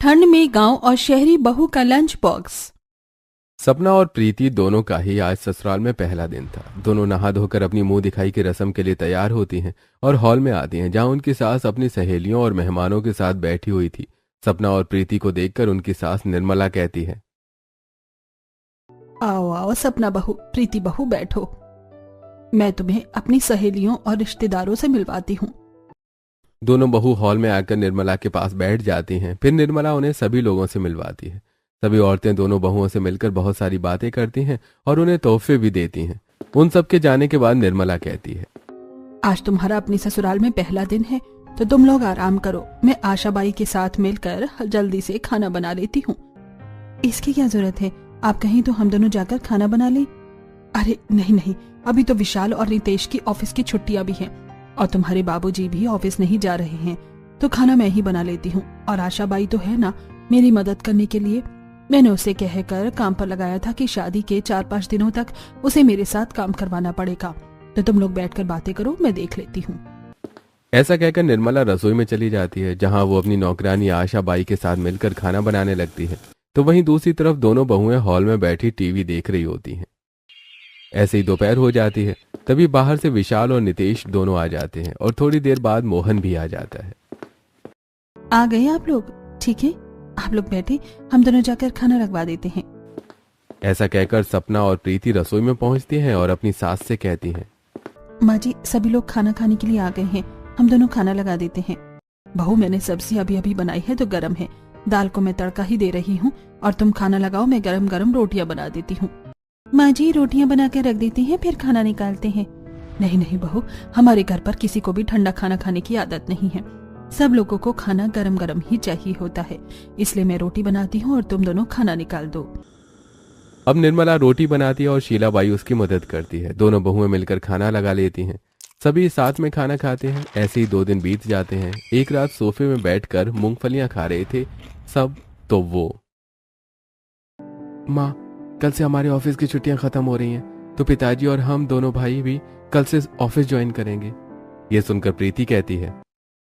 ठंड में गांव और शहरी बहू का लंच बॉक्स। सपना और प्रीति दोनों का ही आज ससुराल में पहला दिन था। दोनों नहा धोकर अपनी मुंह दिखाई की रस्म के लिए तैयार होती हैं और हॉल में आती हैं, जहां उनकी सास अपनी सहेलियों और मेहमानों के साथ बैठी हुई थी। सपना और प्रीति को देखकर उनकी सास निर्मला कहती है, आओ आओ सपना बहू, प्रीति बहू, बैठो। मैं तुम्हें अपनी सहेलियों और रिश्तेदारों से मिलवाती हूँ। दोनों बहू हॉल में आकर निर्मला के पास बैठ जाती हैं। फिर निर्मला उन्हें सभी लोगों से मिलवाती है। सभी औरतें दोनों बहुओं से मिलकर बहुत सारी बातें करती हैं और उन्हें तोहफे भी देती हैं। उन सब के जाने के बाद निर्मला कहती है, आज तुम्हारा अपने ससुराल में पहला दिन है, तो तुम लोग आराम करो। मैं आशाबाई के साथ मिलकर जल्दी से खाना बना लेती हूँ। इसकी क्या जरूरत है, आप कहीं तो हम दोनों जाकर खाना बना लें। अरे नहीं नहीं, अभी तो विशाल और रितेश की ऑफिस की छुट्टियां भी हैं और तुम्हारे बाबूजी भी ऑफिस नहीं जा रहे हैं, तो खाना मैं ही बना लेती हूँ। और आशाबाई तो है ना मेरी मदद करने के लिए। मैंने उसे कहकर काम पर लगाया था कि शादी के 4-5 दिनों तक उसे मेरे साथ काम करवाना पड़ेगा। तो तुम लोग बैठकर बातें करो, मैं देख लेती हूँ। ऐसा कहकर निर्मला रसोई में चली जाती है, जहां वो अपनी नौकरानी आशाबाई के साथ मिलकर खाना बनाने लगती है। तो वहीं दूसरी तरफ दोनों बहुएं हॉल में बैठी टीवी देख रही होती हैं। ऐसे ही दोपहर हो जाती है। तभी बाहर से विशाल और नितेश दोनों आ जाते हैं और थोड़ी देर बाद मोहन भी आ जाता है। आ गए आप लोग? ठीक है, आप लोग बैठे, हम दोनों जाकर खाना लगवा देते हैं। ऐसा कहकर सपना और प्रीति रसोई में पहुंचती हैं और अपनी सास से कहती हैं, माँ जी, सभी लोग खाना खाने के लिए आ गए हैं, हम दोनों खाना लगा देते हैं। बहू, मैंने सब्जी अभी अभी बनाई है तो गरम है, दाल को मैं तड़का ही दे रही हूँ और तुम खाना लगाओ, मैं गरम गरम रोटियां बना देती हूँ। माँ जी, रोटियां बना के रख देती हैं, फिर खाना निकालते हैं। नहीं नहीं बहू, हमारे घर पर किसी को भी ठंडा खाना खाने की आदत नहीं है। सब लोगों को खाना गरम गरम ही चाहिए होता है, इसलिए मैं रोटी बनाती हूँ और तुम दोनों खाना निकाल दो। अब निर्मला रोटी बनाती है और शीलाबाई उसकी मदद करती है। दोनों बहुएं मिलकर खाना लगा लेती हैं। सभी साथ में खाना खाते हैं। ऐसे ही 2 दिन बीत जाते हैं। एक रात सोफे में बैठकर मूंगफलियां खा रहे थे सब, तो वो, माँ, कल से हमारे ऑफिस की छुट्टियां खत्म हो रही हैं, तो पिताजी और हम दोनों भाई भी कल से ऑफिस ज्वाइन करेंगे। ये सुनकर प्रीति कहती है,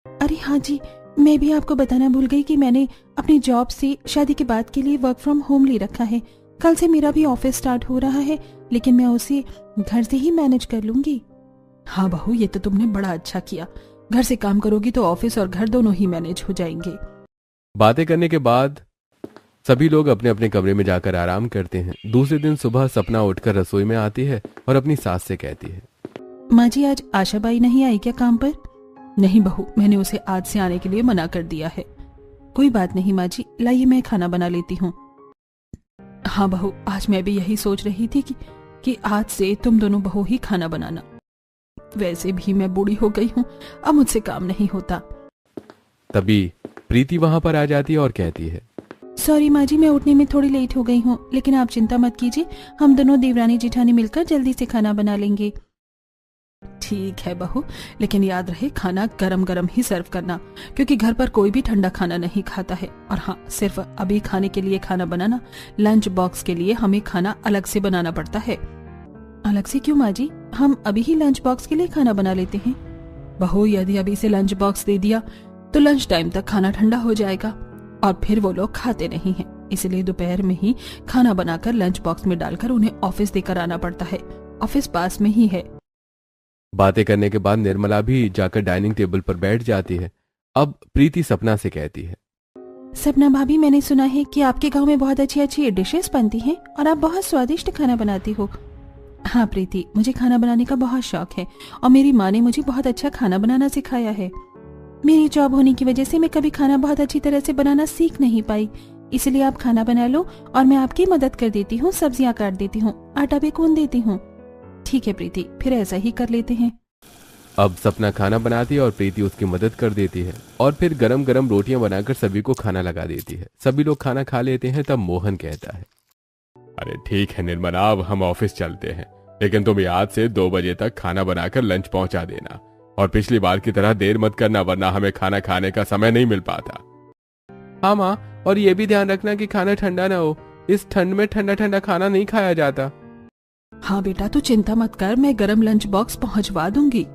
अरे हाँ जी, मैं भी आपको बताना भूल गई कि मैंने अपनी जॉब से शादी के बाद के लिए वर्क फ्रॉम होम ले रखा है। कल से मेरा भी ऑफिस स्टार्ट हो रहा है, लेकिन मैं उसे घर से ही मैनेज कर लूंगी। हाँ बहू, ये तो तुमने बड़ा अच्छा किया। घर से काम करोगी तो ऑफिस और घर दोनों ही मैनेज हो जाएंगे। बातें करने के बाद सभी लोग अपने अपने कमरे में जाकर आराम करते हैं। दूसरे दिन सुबह सपना उठकर रसोई में आती है और अपनी सास से कहती है, माँ जी, आज आशाबाई नहीं आई क्या काम पर? नहीं बहू, मैंने उसे आज से आने के लिए मना कर दिया है। कोई बात नहीं माँ जी, लाइए मैं खाना बना लेती हूँ। हाँ बहू, आज मैं भी यही सोच रही थी कि आज से तुम दोनों बहू ही खाना बनाना। वैसे भी मैं बूढ़ी हो गई हूँ, अब मुझसे काम नहीं होता। तभी प्रीति वहां पर आ जाती है और कहती है, सॉरी माँ जी, मैं उठने में थोड़ी लेट हो गई हूँ, लेकिन आप चिंता मत कीजिए, हम दोनों देवरानी जेठानी मिलकर जल्दी से खाना बना लेंगे। ठीक है बहू, लेकिन याद रहे खाना गरम गरम ही सर्व करना, क्योंकि घर पर कोई भी ठंडा खाना नहीं खाता है। और हाँ, सिर्फ अभी खाने के लिए खाना बनाना, लंच बॉक्स के लिए हमें खाना अलग से बनाना पड़ता है। अलग से क्यों माँ जी? हम अभी ही लंच बॉक्स के लिए खाना बना लेते हैं। बहू, यदि अभी से लंच बॉक्स दे दिया तो लंच टाइम तक खाना ठंडा हो जाएगा और फिर वो लोग खाते नहीं हैं। इसलिए दोपहर में ही खाना बनाकर लंच बॉक्स में डालकर उन्हें ऑफिस देकर आना पड़ता है। ऑफिस पास में ही है। बातें करने के बाद निर्मला भी जाकर डाइनिंग टेबल पर बैठ जाती है। अब प्रीति सपना से कहती है, सपना भाभी, मैंने सुना है कि आपके गांव में बहुत अच्छी अच्छी डिशेस बनती हैं और आप बहुत स्वादिष्ट खाना बनाती हो। हाँ प्रीति, मुझे खाना बनाने का बहुत शौक है और मेरी माँ ने मुझे बहुत अच्छा खाना बनाना सिखाया है। मेरी जॉब होने की वजह से मैं कभी खाना बहुत अच्छी तरह से बनाना सीख नहीं पाई, इसलिए आप खाना बना लो और मैं आपकी मदद कर देती हूँ, सब्जियां काट देती हूँ, आटा भी गूंद देती हूँ। ठीक है प्रीति, फिर ऐसा ही कर लेते हैं। अब सपना खाना बनाती है और प्रीति उसकी मदद कर देती है और फिर गरम गरम रोटियां बनाकर सभी को खाना लगा देती है। सभी लोग खाना खा लेते हैं। तब मोहन कहता है, अरे ठीक है निर्मला, अब हम ऑफिस चलते हैं, लेकिन तुम याद से 2 बजे तक खाना बनाकर लंच पहुंचा देना और पिछली बार की तरह देर मत करना, वरना हमें खाना खाने का समय नहीं मिल पाता। हाँ माँ, और ये भी ध्यान रखना कि खाना ठंडा ना हो, इस ठंड में ठंडा ठंडा खाना नहीं खाया जाता। हाँ बेटा, तू चिंता मत कर, मैं गरम लंच बॉक्स पहुंचवा दूंगी।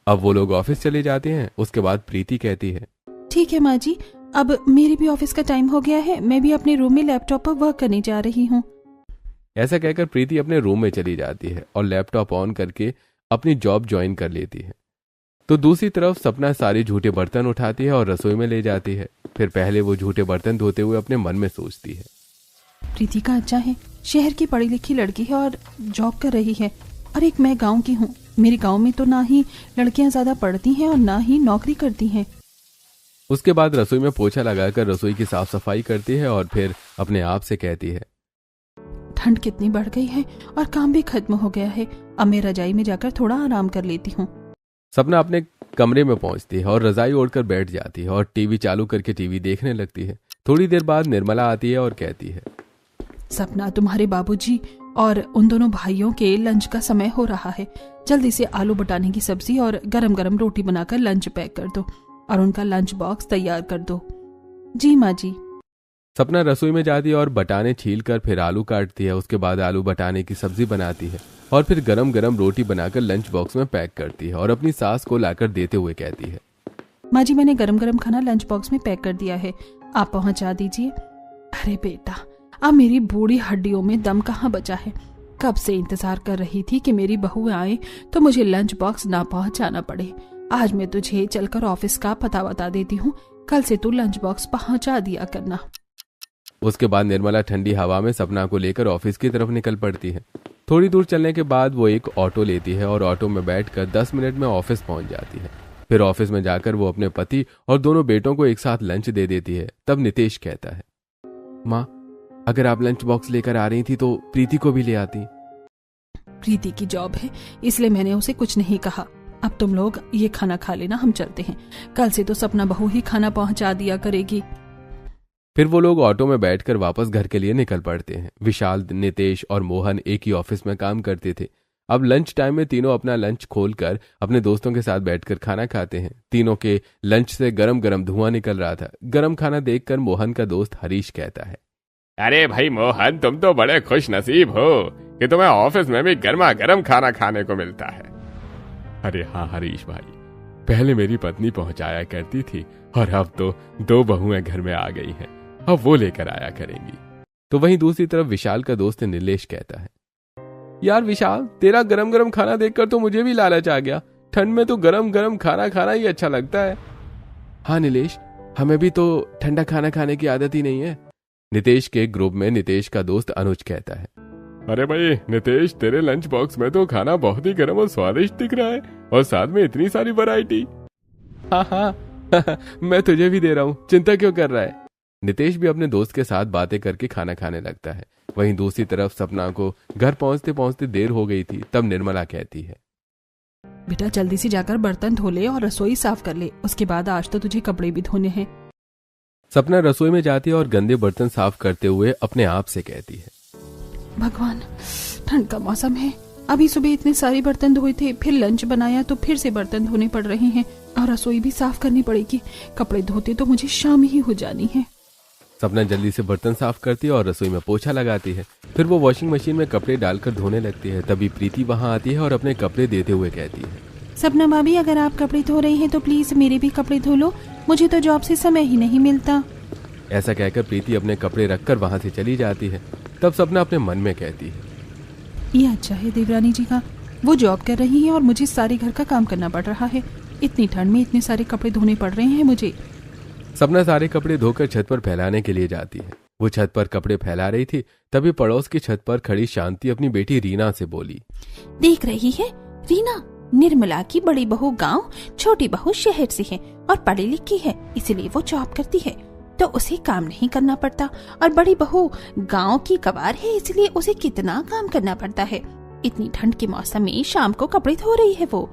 अब वो लोग ऑफिस चले जाते हैं। उसके बाद प्रीति कहती है, ठीक है माँ जी, अब मेरे भी ऑफिस का टाइम हो गया है, मैं भी अपने रूम में लैपटॉप पर वर्क करने जा रही हूँ। ऐसा कहकर प्रीति अपने रूम में चली जाती है और लैपटॉप ऑन करके अपनी जॉब ज्वाइन कर लेती है। तो दूसरी तरफ सपना सारे झूठे बर्तन उठाती है और रसोई में ले जाती है। फिर पहले वो झूठे बर्तन धोते हुए अपने मन में सोचती है, प्रीति का अच्छा है, शहर की पढ़ी लिखी लड़की है और जॉब कर रही है, और एक मैं गांव की हूँ। मेरे गांव में तो ना ही लड़कियां ज्यादा पढ़ती हैं और ना ही नौकरी करती हैं। उसके बाद रसोई में पोछा लगाकर रसोई की साफ सफाई करती है और फिर अपने आप से कहती है, ठंड कितनी बढ़ गई है और काम भी खत्म हो गया है, अब मैं रजाई में जाकर थोड़ा आराम कर लेती हूँ। सपना अपने कमरे में पहुंचती है और रजाई ओढ़कर बैठ जाती है और टीवी चालू करके टीवी देखने लगती है। थोड़ी देर बाद निर्मला आती है और कहती है, सपना, तुम्हारे बाबूजी और उन दोनों भाइयों के लंच का समय हो रहा है, जल्दी से आलू बटाने की सब्जी और गरम गरम रोटी बनाकर लंच पैक कर दो और उनका लंच बॉक्स तैयार कर दो। जी माँ जी। सपना रसोई में जाती है और बटाने छील कर फिर आलू काटती है। उसके बाद आलू बटाने की सब्जी बनाती है और फिर गरम गरम रोटी बनाकर लंच बॉक्स में पैक करती है और अपनी सास को लाकर देते हुए कहती है, माँ जी, मैंने गरम गरम खाना लंच बॉक्स में पैक कर दिया है, आप पहुंचा दीजिए। अरे बेटा, अब मेरी बूढ़ी हड्डियों में दम कहाँ बचा है। कब से इंतजार कर रही थी कि मेरी बहू आए तो मुझे लंच बॉक्स ना पहुंचाना पड़े। आज मैं तुझे चलकर ऑफिस का पता बता देती हूँ, कल से तू लंच बॉक्स पहुंचा दिया करना। उसके बाद निर्मला ठंडी हवा में सपना को लेकर ऑफिस की तरफ निकल पड़ती है। थोड़ी दूर चलने के बाद वो एक ऑटो लेती है और ऑटो में बैठकर 10 मिनट में ऑफिस पहुंच जाती है। फिर ऑफिस में जाकर वो अपने पति और दोनों बेटों को एक साथ लंच दे देती है। तब नितेश कहता है, माँ, अगर आप लंच बॉक्स लेकर आ रही थी तो प्रीति को भी ले आती। प्रीति की जॉब है इसलिए मैंने उसे कुछ नहीं कहा। अब तुम लोग ये खाना खा लेना, हम चलते हैं। कल से तो सपना बहू ही खाना पहुंचा दिया करेगी। फिर वो लोग ऑटो में बैठकर वापस घर के लिए निकल पड़ते हैं। विशाल, नितेश और मोहन एक ही ऑफिस में काम करते थे। अब लंच टाइम में तीनों अपना लंच खोलकर अपने दोस्तों के साथ बैठकर खाना खाते हैं। तीनों के लंच से गरम गरम धुआं निकल रहा था। गरम खाना देखकर मोहन का दोस्त हरीश कहता है, अरे भाई मोहन, तुम तो बड़े खुश नसीब हो कि तुम्हें ऑफिस में भी गर्मा गर्म खाना खाने को मिलता है। अरे हाँ हरीश भाई, पहले मेरी पत्नी पहुंचाया करती थी और अब तो 2 बहुएं घर में आ गई हैं, अब वो लेकर आया करेंगी। तो वहीं दूसरी तरफ विशाल का दोस्त नीलेश कहता है, यार विशाल, तेरा गरम गरम खाना देखकर तो मुझे भी लालच आ गया। ठंड में तो गरम गरम खाना खाना ही अच्छा लगता है। हाँ नीलेश, हमें भी तो ठंडा खाना खाने की आदत ही नहीं है। नितेश के ग्रुप में नितेश का दोस्त अनुज कहता है, अरे भाई नितेश, तेरे लंच बॉक्स में तो खाना बहुत ही गर्म और स्वादिष्ट दिख रहा है और साथ में इतनी सारी वैरायटी। हाँ हाँ मैं तुझे भी दे रहा हूँ, चिंता क्यों कर रहा है। नितेश भी अपने दोस्त के साथ बातें करके खाना खाने लगता है। वहीं दूसरी तरफ सपना को घर पहुंचते पहुंचते देर हो गई थी। तब निर्मला कहती है, बेटा जल्दी से जाकर बर्तन धो ले और रसोई साफ कर ले, उसके बाद आज तो तुझे कपड़े भी धोने हैं। सपना रसोई में जाती है और गंदे बर्तन साफ करते हुए अपने आप से कहती है, भगवान, ठंड का मौसम है, अभी सुबह इतने सारे बर्तन धोए थे, फिर लंच बनाया तो फिर से बर्तन धोने पड़ रहे हैं और रसोई भी साफ करनी पड़ेगी। कपड़े धोते तो मुझे शाम ही हो जानी है। सपना जल्दी से बर्तन साफ करती है और रसोई में पोछा लगाती है। फिर वो वॉशिंग मशीन में कपड़े डालकर धोने लगती है। तभी प्रीति वहां आती है और अपने कपड़े देते हुए कहती है, सपना भाभी, अगर आप कपड़े धो रही हैं तो प्लीज मेरे भी कपड़े धो लो, मुझे तो जॉब से समय ही नहीं मिलता। ऐसा कहकर प्रीति अपने कपड़े रखकर वहां से चली जाती है। तब सपना अपने मन में कहती है, ये अच्छा है देवरानी जी का, वो जॉब कर रही है और मुझे सारे घर का काम करना पड़ रहा है। इतनी ठंड में इतने सारे कपड़े धोने पड़ रहे हैं मुझे। सपना सारे कपड़े धोकर छत पर फैलाने के लिए जाती है। वो छत पर कपड़े फैला रही थी, तभी पड़ोस की छत पर खड़ी शांति अपनी बेटी रीना से बोली, देख रही है रीना, निर्मला की बड़ी बहू गांव, छोटी बहू शहर से है और पढ़ी लिखी है, इसलिए वो जॉब करती है तो उसे काम नहीं करना पड़ता, और बड़ी बहू गांव की कवार है इसलिए उसे कितना काम करना पड़ता है। इतनी ठंड के मौसम में शाम को कपड़े धो रही है वो।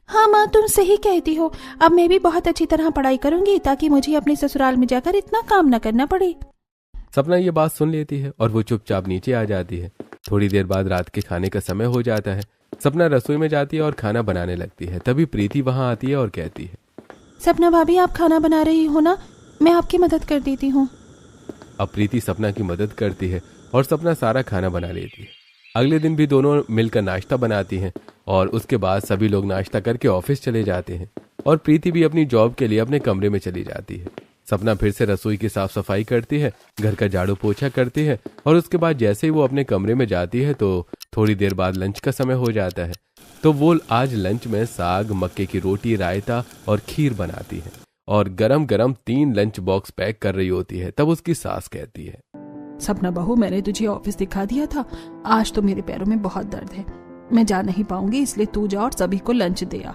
हाँ माँ, तुम सही कहती हो, अब मैं भी बहुत अच्छी तरह पढ़ाई करूंगी ताकि मुझे अपने ससुराल में जाकर इतना काम न करना पड़े। सपना ये बात सुन लेती है और वो चुपचाप नीचे आ जाती है। थोड़ी देर बाद रात के खाने का समय हो जाता है। सपना रसोई में जाती है और खाना बनाने लगती है। तभी प्रीति वहां आती है और कहती है, सपना भाभी, आप खाना बना रही हो ना, मैं आपकी मदद कर देती हूँ। अब प्रीति सपना की मदद करती है और सपना सारा खाना बना लेती है। अगले दिन भी दोनों मिलकर नाश्ता बनाती हैं और उसके बाद सभी लोग नाश्ता करके ऑफिस चले जाते हैं और प्रीति भी अपनी जॉब के लिए अपने कमरे में चली जाती है। सपना फिर से रसोई की साफ सफाई करती है, घर का झाड़ू पोछा करती है और उसके बाद जैसे ही वो अपने कमरे में जाती है तो थोड़ी देर बाद लंच का समय हो जाता है। तो वो आज लंच में साग, मक्के की रोटी, रायता और खीर बनाती है और गरम गरम 3 लंच बॉक्स पैक कर रही होती है। तब उसकी सास कहती है, सपना बहू, मैंने तुझे ऑफिस दिखा दिया था, आज तो मेरे पैरों में बहुत दर्द है, मैं जा नहीं पाऊंगी, इसलिए तू जा और सभी को लंच दे आ।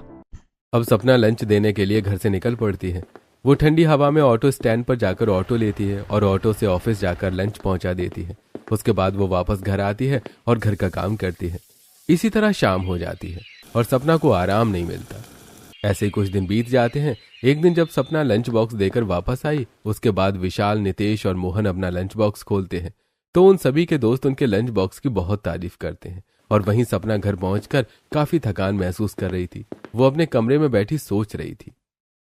अब सपना लंच देने के लिए घर से निकल पड़ती है। वो ठंडी हवा में ऑटो स्टैंड पर जाकर ऑटो लेती है और ऑटो से ऑफिस जाकर लंच पहुंचा देती है। उसके बाद वो वापस घर आती है और घर का काम करती है। इसी तरह शाम हो जाती है और सपना को आराम नहीं मिलता। ऐसे ही कुछ दिन बीत जाते हैं। एक दिन जब सपना लंच बॉक्स देकर वापस आई, उसके बाद विशाल, नितेश और मोहन अपना लंच बॉक्स खोलते हैं तो उन सभी के दोस्त उनके लंच बॉक्स की बहुत तारीफ करते हैं। और वहीं सपना घर पहुंचकर काफी थकान महसूस कर रही थी। वो अपने कमरे में बैठी सोच रही थी,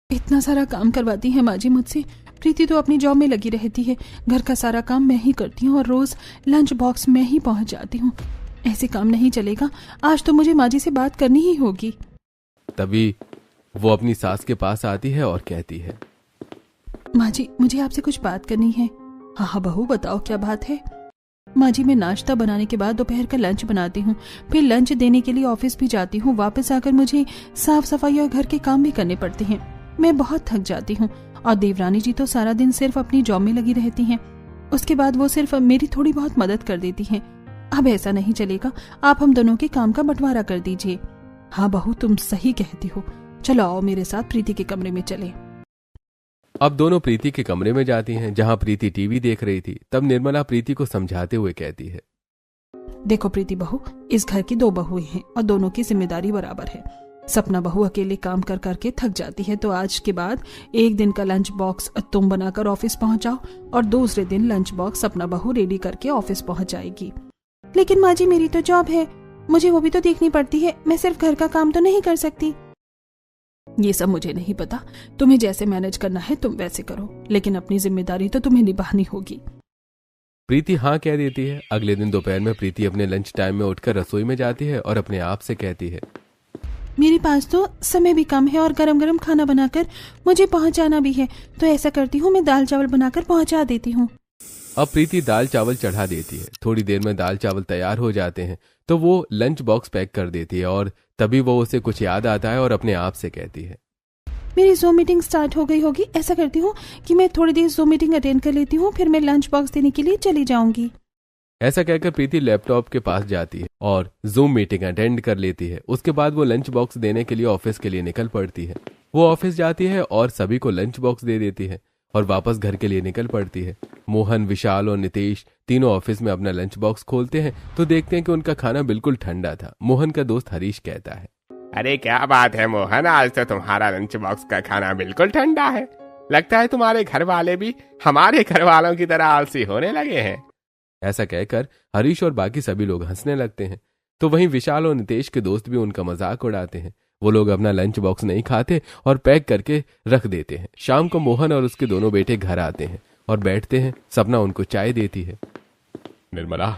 इतना सारा काम करवाती है माँ जी मुझसे, प्रीति तो अपनी जॉब में लगी रहती है, घर का सारा काम मैं ही करती हूँ और रोज लंच बॉक्स में ही पहुंच जाती हूँ। ऐसे काम नहीं चलेगा, आज तो मुझे माँ जी से बात करनी ही होगी। तभी वो अपनी सास के पास आती है और कहती है, माँ जी, मुझे आपसे कुछ बात करनी है। हाँ हाँ बहू, बताओ क्या बात है। माँ जी, मैं नाश्ता बनाने के बाद दोपहर का लंच बनाती हूँ, फिर लंच देने के लिए ऑफिस भी जाती हूँ। वापस आकर मुझे साफ सफाई और घर के काम भी करने पड़ते हैं। मैं बहुत थक जाती हूँ और देवरानी जी तो सारा दिन सिर्फ अपनी जॉब में लगी रहती हैं। उसके बाद वो सिर्फ मेरी थोड़ी बहुत मदद कर देती हैं। अब ऐसा नहीं चलेगा, आप हम दोनों के काम का बंटवारा कर दीजिए। हाँ बहू, तुम सही कहती हो, चलो आओ मेरे साथ प्रीति के कमरे में चले। अब दोनों प्रीति के कमरे में जाती हैं जहां प्रीति टीवी देख रही थी। तब निर्मला प्रीति को समझाते हुए कहती है, देखो प्रीति बहू, इस घर की 2 बहुएं हैं और दोनों की जिम्मेदारी बराबर है। सपना बहू अकेले काम कर करके थक जाती है, तो आज के बाद एक दिन का लंच बॉक्स तुम बनाकर ऑफिस पहुंच जाओ और दूसरे दिन लंच बॉक्स सपना बहू रेडी करके ऑफिस पहुंच जाएगी। लेकिन माँ जी, मेरी तो जॉब है, मुझे वो भी तो देखनी पड़ती है, मैं सिर्फ घर का काम तो नहीं कर सकती। ये सब मुझे नहीं पता, तुम्हें जैसे मैनेज करना है तुम वैसे करो, लेकिन अपनी जिम्मेदारी तो तुम्हें निभानी होगी। प्रीति हाँ कह देती है। अगले दिन दोपहर में प्रीति अपने लंच टाइम में उठकर रसोई में जाती है और अपने आप से कहती है, मेरे पास तो समय भी कम है और गरम गरम खाना बनाकर मुझे पहुंचाना भी है, तो ऐसा करती हूँ मैं दाल चावल बनाकर पहुंचा देती हूँ। अब प्रीति दाल चावल चढ़ा देती है। थोड़ी देर में दाल चावल तैयार हो जाते हैं तो वो लंच बॉक्स पैक कर देती है और तभी वो उसे कुछ याद आता है और अपने आप से कहती है, मेरी ज़ूम मीटिंग स्टार्ट हो गई होगी, ऐसा करती हूँ कि मैं थोड़ी देर ज़ूम मीटिंग अटेंड कर लेती हूँ, फिर मैं लंच बॉक्स देने के लिए चली जाऊंगी। ऐसा कहकर प्रीति लैपटॉप के पास जाती है और जूम मीटिंग अटेंड कर लेती है। उसके बाद वो लंच बॉक्स देने के लिए ऑफिस के लिए निकल पड़ती है। वो ऑफिस जाती है और सभी को लंच बॉक्स दे देती है और वापस घर के लिए निकल पड़ती है। मोहन, विशाल और नितेश तीनों ऑफिस में अपना लंच बॉक्स खोलते हैं तो देखते हैं कि उनका खाना बिल्कुल ठंडा था। मोहन का दोस्त हरीश कहता है, अरे क्या बात है मोहन, आज तो तुम्हारा लंच बॉक्स का खाना बिल्कुल ठंडा है। लगता है तुम्हारे घर वाले भी हमारे घर वालों की तरह आलसी होने लगे हैं। ऐसा कहकर हरीश और बाकी सभी लोग हंसने लगते हैं। तो वहीं विशाल और नितेश के दोस्त भी उनका मजाक उड़ाते हैं। वो लोग अपना लंच बॉक्स नहीं खाते और पैक करके रख देते हैं। शाम को मोहन और उसके दोनों बेटे घर आते हैं और बैठते हैं। सपना उनको चाय देती है। निर्मला,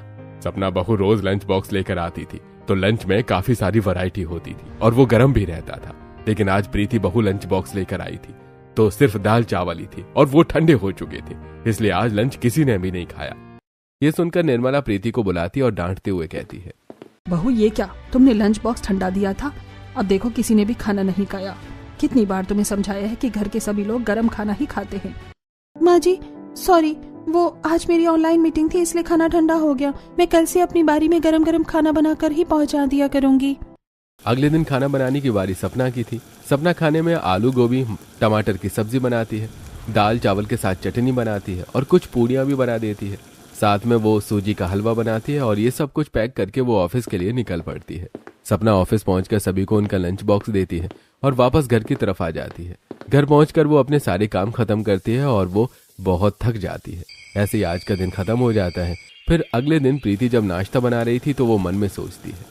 सपना बहू रोज लंच बॉक्स लेकर आती थी तो लंच में काफी सारी वैरायटी होती थी और वो गर्म भी रहता था। लेकिन आज प्रीति बहू लंच बॉक्स लेकर आई थी तो सिर्फ दाल चावल ही थी और वो ठंडे हो चुके थे, इसलिए आज लंच किसी ने भी नहीं खाया। ये सुनकर निर्मला प्रीति को बुलाती और डांटते हुए कहती है, बहू ये क्या, तुमने लंच बॉक्स ठंडा दिया था, अब देखो किसी ने भी खाना नहीं खाया। कितनी बार तुम्हें समझाया है कि घर के सभी लोग गरम खाना ही खाते हैं। माँ जी सॉरी, वो आज मेरी ऑनलाइन मीटिंग थी इसलिए खाना ठंडा हो गया। मैं कल से अपनी बारी में गरम गरम खाना बनाकर ही पहुंचा दिया करूंगी। अगले दिन खाना बनाने की बारी सपना की थी। सपना खाने में आलू गोभी टमाटर की सब्जी बनाती है, दाल चावल के साथ चटनी बनाती है और कुछ पूड़ियाँ भी बना देती है। साथ में वो सूजी का हलवा बनाती है और ये सब कुछ पैक करके वो ऑफिस के लिए निकल पड़ती है। सपना ऑफिस पहुंचकर सभी को उनका लंच बॉक्स देती है और वापस घर की तरफ आ जाती है। घर पहुंचकर वो अपने सारे काम खत्म करती है और वो बहुत थक जाती है। ऐसे ही आज का दिन खत्म हो जाता है। फिर अगले दिन प्रीति जब नाश्ता बना रही थी तो वो मन में सोचती है,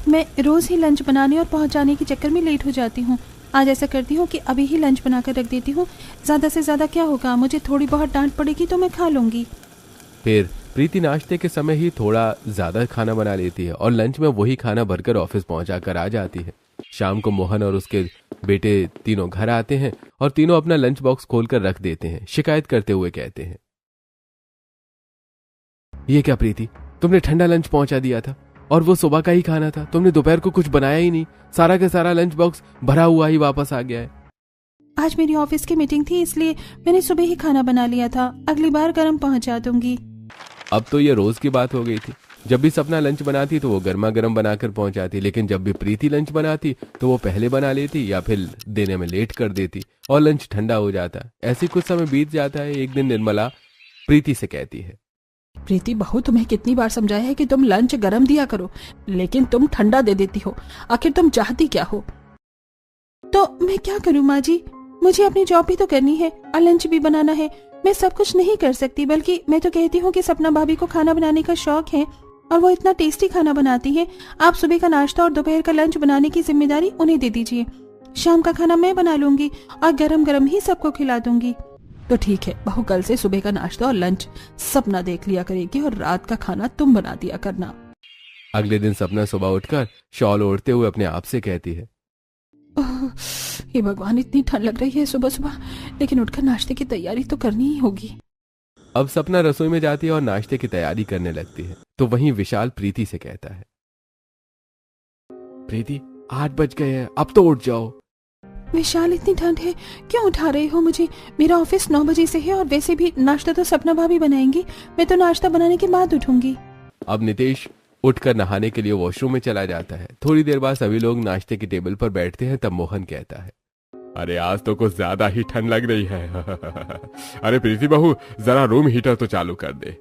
मैं रोज ही लंच बनाने और पहुंचाने के चक्कर में लेट हो जाती हूँ। आज ऐसा करती हूँ कि अभी ही लंच बनाकर रख देती हूँ, ज्यादा से ज्यादा क्या होगा, मुझे थोड़ी बहुत डांट पड़ेगी तो मैं खा लूंगी। फिर प्रीति नाश्ते के समय ही थोड़ा ज्यादा खाना बना लेती है और लंच में वही खाना भरकर ऑफिस पहुंचा कर आ जाती है। शाम को मोहन और उसके बेटे तीनों घर आते हैं और तीनों अपना लंच बॉक्स खोलकर रख देते हैं। शिकायत करते हुए कहते हैं, ये क्या प्रीति, तुमने ठंडा लंच पहुंचा दिया था और वो सुबह का ही खाना था। तुमने दोपहर को कुछ बनाया ही नहीं। सारा का सारा लंच बॉक्स भरा हुआ ही वापस आ गया है। आज मेरी ऑफिस की मीटिंग थी, इसलिए मैंने सुबह ही खाना बना लिया था। अगली बार गर्म पहुंचा दूंगी। अब तो ये रोज की बात हो गई थी। जब भी सपना लंच बनाती तो वो गर्मा गर्म बनाकर पहुंचाती, लेकिन जब भी प्रीति लंच बनाती तो वो पहले बना लेती या फिर देने में लेट कर देती और लंच ठंडा हो जाता। ऐसे कुछ समय बीत जाता है। एक दिन निर्मला प्रीति से कहती है, प्रीति बहू, तुम्हें कितनी बार समझाया है कि तुम लंच गरम दिया करो, लेकिन तुम ठंडा दे देती हो। आखिर तुम चाहती क्या हो? तो मैं क्या करूं माँ जी, मुझे अपनी जॉब भी तो करनी है और लंच भी बनाना है। मैं सब कुछ नहीं कर सकती, बल्कि मैं तो कहती हूँ कि सपना भाभी को खाना बनाने का शौक है और वो इतना टेस्टी खाना बनाती है। आप सुबह का नाश्ता और दोपहर का लंच बनाने की जिम्मेदारी उन्हें दे दीजिए। शाम का खाना मैं बना लूंगी और गरम गरम ही सबको खिला दूंगी। तो ठीक है बहू, कल से सुबह का नाश्ता और लंच सपना देख लिया करेगी और रात का खाना तुम बना दिया करना। अगले दिन सपना सुबह उठकर शॉल ओढ़ते हुए अपने आप से कहती है, हे भगवान, इतनी ठंड लग रही है सुबह सुबह, लेकिन उठकर नाश्ते की तैयारी तो करनी ही होगी। अब सपना रसोई में जाती है और नाश्ते की तैयारी करने लगती है। तो वहीं विशाल प्रीति से कहता है, प्रीति 8 बज गए हैं, अब तो उठ जाओ। विशाल, इतनी ठंड है, क्यों उठा रहे हो मुझे? मेरा ऑफिस 9 बजे से है और वैसे भी नाश्ता तो सपना भाभी बनाएंगी। मैं तो नाश्ता बनाने के बाद उठूंगी। अब नितेश उठकर नहाने के लिए वॉशरूम में चला जाता है। थोड़ी देर बाद सभी लोग नाश्ते की टेबल पर बैठते हैं। तब मोहन कहता है, अरे आज तो कुछ ज्यादा ही ठंड लग रही है। अरे प्रीति बहू, जरा रूम हीटर तो चालू कर दे।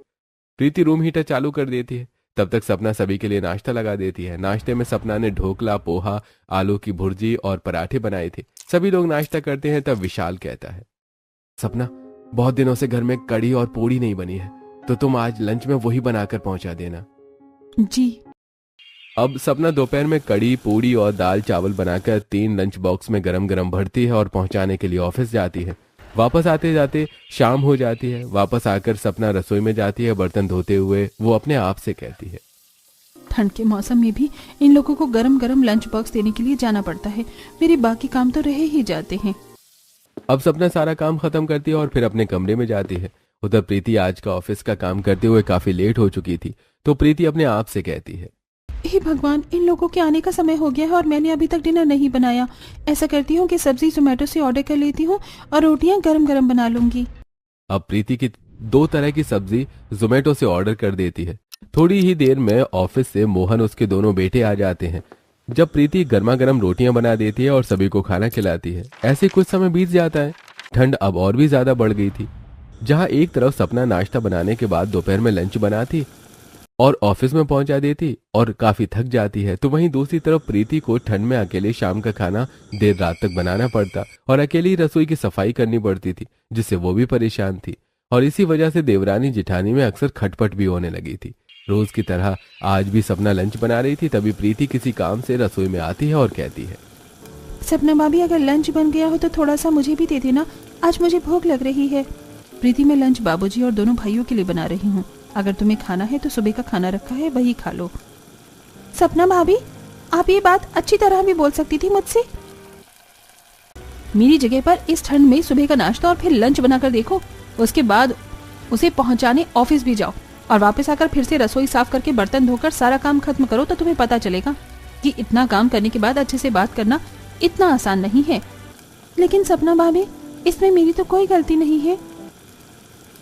प्रीति रूम हीटर चालू कर देती है। तब तक सपना सभी के लिए नाश्ता लगा देती है। नाश्ते में सपना ने ढोकला, पोहा, आलू की भुर्जी और पराठे बनाए थे। सभी लोग नाश्ता करते हैं। तब विशाल कहता है, सपना, बहुत दिनों से घर में कड़ी और पूड़ी नहीं बनी है, तो तुम आज लंच में वही बनाकर पहुंचा देना। जी। अब सपना दोपहर में कड़ी, पूड़ी और दाल चावल बनाकर 3 लंच बॉक्स में गरम गरम भरती है और पहुंचाने के लिए ऑफिस जाती है। वापस आते जाते शाम हो जाती है। वापस आकर सपना रसोई में जाती है। बर्तन धोते हुए वो अपने आप से कहती है, ठंड के मौसम में भी इन लोगों को गरम गरम लंच बॉक्स देने के लिए जाना पड़ता है। मेरे बाकी काम तो रहे ही जाते हैं। अब सपना सारा काम खत्म करती है और फिर अपने कमरे में जाती है। उधर प्रीति आज का ऑफिस का काम करते हुए काफी लेट हो चुकी थी। तो प्रीति अपने आप से कहती है, हे भगवान, इन लोगों के आने का समय हो गया है और मैंने अभी तक डिनर नहीं बनाया। ऐसा करती हूँ कि सब्जी जोमेटो से ऑर्डर कर लेती हूँ और रोटियां गरम गरम बना लूंगी। अब प्रीति की 2 तरह की सब्जी जोमेटो से ऑर्डर कर देती है। थोड़ी ही देर में ऑफिस से मोहन उसके दोनों बेटे आ जाते हैं। जब प्रीति गर्मा गर्म रोटियां बना देती है और सभी को खाना खिलाती है। ऐसे कुछ समय बीत जाता है। ठंड अब और भी ज्यादा बढ़ गई थी। जहां एक तरफ सपना नाश्ता बनाने के बाद दोपहर में लंच बनाती और ऑफिस में पहुंचा देती और काफी थक जाती है, तो वहीं दूसरी तरफ प्रीति को ठंड में अकेले शाम का खाना देर रात तक बनाना पड़ता और अकेली रसोई की सफाई करनी पड़ती थी, जिससे वो भी परेशान थी। और इसी वजह से देवरानी जिठानी में अक्सर खटपट भी होने लगी थी। रोज की तरह आज भी सपना लंच बना रही थी। तभी प्रीति किसी काम से रसोई में आती है और कहती है, सपना भाभी, अगर लंच बन गया हो तो थोड़ा सा मुझे भी दे देना, आज मुझे भूख लग रही है। प्रीति, मैं लंच बाबूजी और दोनों भाइयों के लिए बना रही हूँ। अगर तुम्हें खाना है तो सुबह का खाना रखा है, वही खा लो। सपना भाभी, आप ये बात अच्छी तरह भी बोल सकती थी मुझसे। मेरी जगह पर इस ठंड में सुबह का नाश्ता और फिर लंच बनाकर देखो, उसके बाद उसे पहुंचाने ऑफिस भी जाओ और वापस आकर फिर से रसोई साफ करके बर्तन धोकर सारा काम खत्म करो, तो तुम्हें पता चलेगा कि इतना काम करने के बाद अच्छे से बात करना इतना आसान नहीं है। लेकिन सपना भाभी, इसमें मेरी तो कोई गलती नहीं है।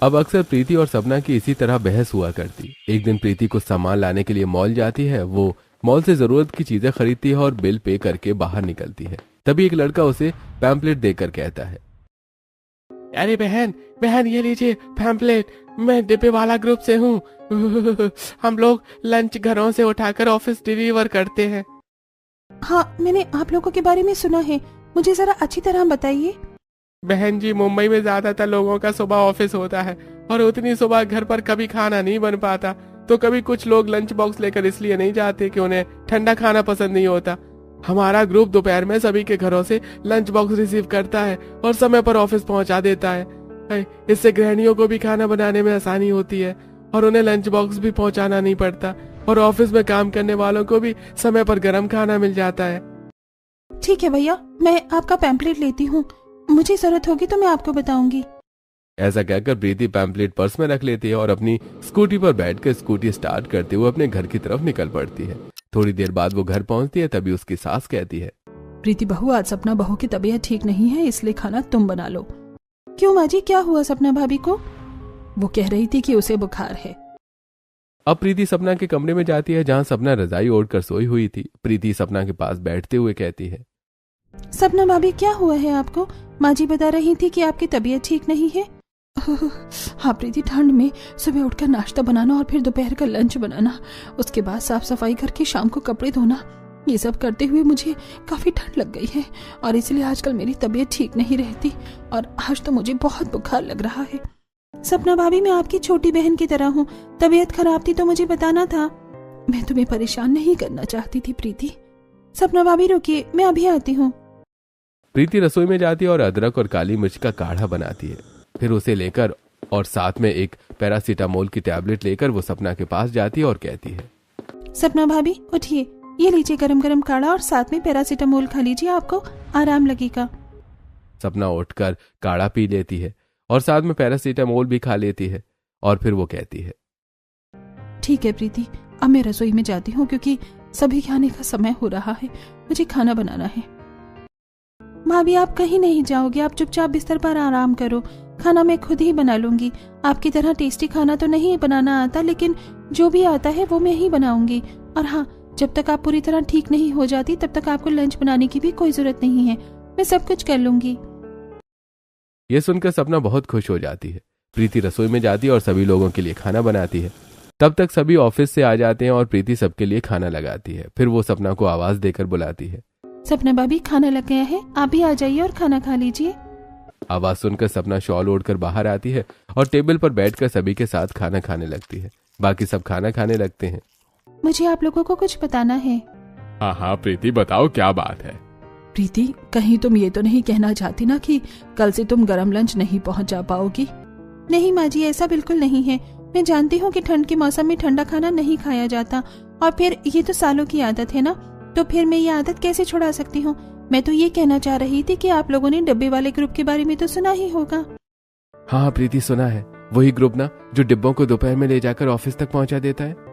अब अक्सर प्रीति और सपना की इसी तरह बहस हुआ करती। एक दिन प्रीति कुछ सामान लाने के लिए मॉल जाती है। वो मॉल से जरूरत की चीजें खरीदती है और बिल पे करके बाहर निकलती है। तभी एक लड़का उसे पैम्पलेट देकर कहता है, अरे बहन बहन, ये लीजिए पैम्पलेट, मैं डिब्बे वाला ग्रुप से हूँ। हम लोग लंच घरों से उठाकर ऑफिस डिलीवर करते हैं। हाँ, मैंने आप लोगों के बारे में सुना है, मुझे जरा अच्छी तरह बताइए। बहन जी, मुंबई में ज्यादातर लोगों का सुबह ऑफिस होता है और उतनी सुबह घर पर कभी खाना नहीं बन पाता। तो कभी कुछ लोग लंच बॉक्स लेकर इसलिए नहीं जाते कि उन्हें ठंडा खाना पसंद नहीं होता। हमारा ग्रुप दोपहर में सभी के घरों से लंच बॉक्स रिसीव करता है और समय पर ऑफिस पहुंचा देता है। इससे गृहिणियों को भी खाना बनाने में आसानी होती है और उन्हें लंच बॉक्स भी पहुंचाना नहीं पड़ता और ऑफिस में काम करने वालों को भी समय पर गर्म खाना मिल जाता है। ठीक है भैया, मैं आपका पैम्पलेट लेती हूँ, मुझे जरूरत होगी तो मैं आपको बताऊंगी। ऐसा कहकर प्रीति पैम्पलेट पर्स में रख लेती है और अपनी स्कूटी पर बैठकर स्कूटी स्टार्ट करते हुए अपने घर की तरफ निकल पड़ती है। थोड़ी देर बाद वो घर पहुंचती है, तभी उसकी सास कहती है, प्रीति बहू, आज सपना बहू की तबीयत ठीक नहीं है, इसलिए खाना तुम बना लो। क्यों माँ जी, क्या हुआ सपना भाभी को? वो कह रही थी कि उसे बुखार है। अब प्रीति सपना के कमरे में जाती है जहां सपना रजाई ओढ़कर सोई हुई थी। प्रीति सपना के पास बैठते हुए कहती है, सपना भाभी क्या हुआ है आपको? माँ जी बता रही थी कि आपकी तबीयत ठीक नहीं है। हाँ प्रीति, ठंड में सुबह उठकर नाश्ता बनाना और फिर दोपहर का लंच बनाना, उसके बाद साफ सफाई करके शाम को कपड़े धोना, ये सब करते हुए मुझे काफी ठंड लग गई है और इसलिए आजकल मेरी तबीयत ठीक नहीं रहती और आज तो मुझे बहुत बुखार लग रहा है। सपना भाभी, मैं आपकी छोटी बहन की तरह हूँ, तबीयत खराब थी तो मुझे बताना था, मैं तुम्हें परेशान नहीं करना चाहती थी। प्रीति, सपना भाभी रुकिए, मैं अभी आती हूँ। प्रीति रसोई में जाती है और अदरक और काली मिर्च का काढ़ा बनाती है। फिर उसे लेकर और साथ में एक पैरासीटामोल की टैबलेट लेकर वो सपना के पास जाती है और कहती है, सपना भाभी उठिए, ये लीजिए गरम गरम काढ़ा और साथ में पैरासीटामोल खा लीजिए, आपको आराम लगेगा। सपना उठकर काढ़ा पी लेती है और साथ में पैरासीटामोल भी खा लेती है और फिर वो कहती है, ठीक है प्रीति, अब मैं रसोई में जाती हूँ क्योंकि सभी खाने का समय हो रहा है, मुझे खाना बनाना है। भाभी आप कहीं नहीं जाओगे, आप चुपचाप बिस्तर पर आराम करो, खाना मैं खुद ही बना लूंगी। आपकी तरह टेस्टी खाना तो नहीं बनाना आता, लेकिन जो भी आता है वो मैं ही बनाऊंगी। और हाँ, जब तक आप पूरी तरह ठीक नहीं हो जाती तब तक आपको लंच बनाने की भी कोई जरूरत नहीं है, मैं सब कुछ कर लूंगी। ये सुनकर सपना बहुत खुश हो जाती है। प्रीति रसोई में जाती है और सभी लोगों के लिए खाना बनाती है। तब तक सभी ऑफिस से आ जाते हैं और प्रीति सबके लिए खाना लगाती है। फिर वो सपना को आवाज देकर बुलाती है, सपना भाभी खाना लग गया है, आप भी आ जाइए और खाना खा लीजिए। आवाज सुनकर सपना शॉल ओढ़कर बाहर आती है और टेबल पर बैठकर सभी के साथ खाना खाने लगती है। बाकी सब खाना खाने लगते हैं। मुझे आप लोगों को कुछ बताना है। हाँ हाँ प्रीति, बताओ क्या बात है। प्रीति, कहीं तुम ये तो नहीं कहना चाहती ना कि कल से तुम गरम लंच नहीं पहुंचा पाओगी? नहीं माँ जी, ऐसा बिल्कुल नहीं है। मैं जानती हूँ कि ठंड के मौसम में ठंडा खाना नहीं खाया जाता और फिर ये तो सालों की आदत है ना, तो फिर मैं ये आदत कैसे छुड़ा सकती हूँ? मैं तो ये कहना चाह रही थी कि आप लोगों ने डब्बे वाले ग्रुप के बारे में तो सुना ही होगा। हाँ प्रीति, सुना है, वही ग्रुप ना जो डिब्बों को दोपहर में ले जाकर ऑफिस तक पहुंचा देता है।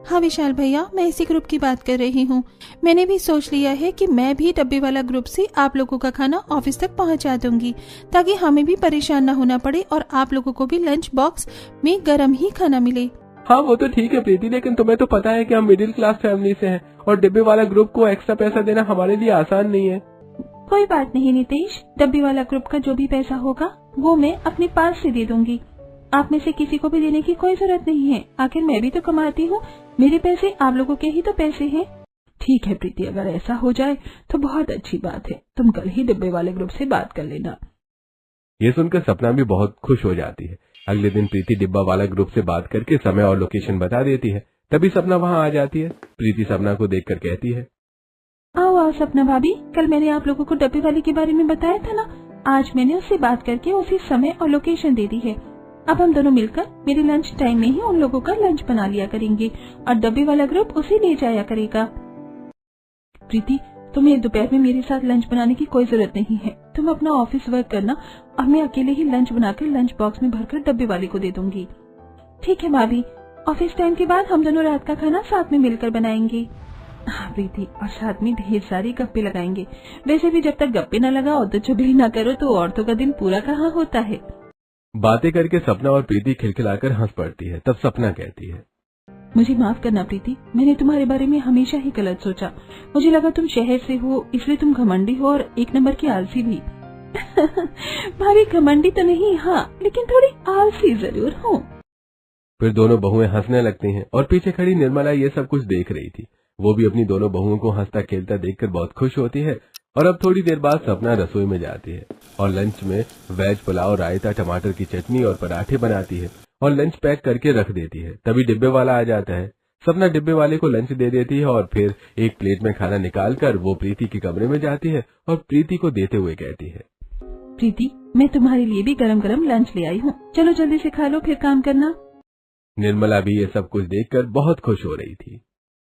हाँ विशाल भैया, मैं इसी ग्रुप की बात कर रही हूँ। मैंने भी सोच लिया है कि मैं भी डब्बे वाला ग्रुप से आप लोगों का खाना ऑफिस तक पहुँचा दूंगी, ताकि हमें भी परेशान न होना पड़े और आप लोगों को भी लंच बॉक्स में गर्म ही खाना मिले। हाँ वो तो ठीक है प्रीति, लेकिन तुम्हें तो पता है कि हम मिडिल क्लास फैमिली से हैं और डिब्बे वाला ग्रुप को एक्स्ट्रा पैसा देना हमारे लिए आसान नहीं है। कोई बात नहीं नितेश, डब्बे वाला ग्रुप का जो भी पैसा होगा वो मैं अपने पास से दे दूंगी। आप में से किसी को भी देने की कोई जरूरत नहीं है, आखिर मैं भी तो कमाती हूँ, मेरे पैसे आप लोगों के ही तो पैसे हैं। ठीक है प्रीति, अगर ऐसा हो जाए तो बहुत अच्छी बात है, तुम कल ही डिब्बे वाले ग्रुप से बात कर लेना। ये सुनकर सपना भी बहुत खुश हो जाती है। अगले दिन प्रीति डिब्बा वाला ग्रुप से बात करके समय और लोकेशन बता देती है। तभी सपना वहाँ आ जाती है। प्रीति सपना को देखकर कहती है, आओ आओ सपना भाभी, कल मैंने आप लोगों को डब्बे वाले के बारे में बताया था ना, आज मैंने उससे बात करके उसी समय और लोकेशन दे दी है। अब हम दोनों मिलकर मेरे लंच टाइम में ही उन लोगों का लंच बना लिया करेंगे और डब्बे वाला ग्रुप उसे ले जाया करेगा। प्रीति, तुम्हें दोपहर में मेरे साथ लंच बनाने की कोई जरूरत नहीं है, तुम अपना ऑफिस वर्क करना और मैं अकेले ही लंच बनाकर लंच बॉक्स में भरकर डब्बे वाले को दे दूंगी। ठीक है भाभी, ऑफिस टाइम के बाद हम दोनों रात का खाना साथ में मिलकर बनाएंगे। हाँ प्रीति, और साथ में ढेर सारे गप्पे लगाएंगे। वैसे भी जब तक गप्पे न लगाओ तो चुगली न करो तो औरतों का दिन पूरा कहाँ होता है। बातें करके सपना और प्रीति खिलखिलाकर हंस पड़ती है। तब सपना कहती है, मुझे माफ करना प्रीति, मैंने तुम्हारे बारे में हमेशा ही गलत सोचा। मुझे लगा तुम शहर से हो इसलिए तुम घमंडी हो और एक नंबर की आलसी भी। भाभी घमंडी तो नहीं, हाँ लेकिन थोड़ी आलसी जरूर हूँ। फिर दोनों बहुएं हंसने लगती हैं और पीछे खड़ी निर्मला ये सब कुछ देख रही थी। वो भी अपनी दोनों बहुओं को हंसता खेलता देखकर बहुत खुश होती है। और अब थोड़ी देर बाद सपना रसोई में जाती है और लंच में वेज पुलाव, रायता, टमाटर की चटनी और पराठे बनाती है और लंच पैक करके रख देती है। तभी डिब्बे वाला आ जाता है। सपना डिब्बे वाले को लंच दे देती है और फिर एक प्लेट में खाना निकालकर वो प्रीति के कमरे में जाती है और प्रीति को देते हुए कहती है, प्रीति, मैं तुम्हारे लिए भी गरम गरम लंच ले आई हूँ, चलो जल्दी से खा लो फिर काम करना। निर्मला भी ये सब कुछ देखकर बहुत खुश हो रही थी।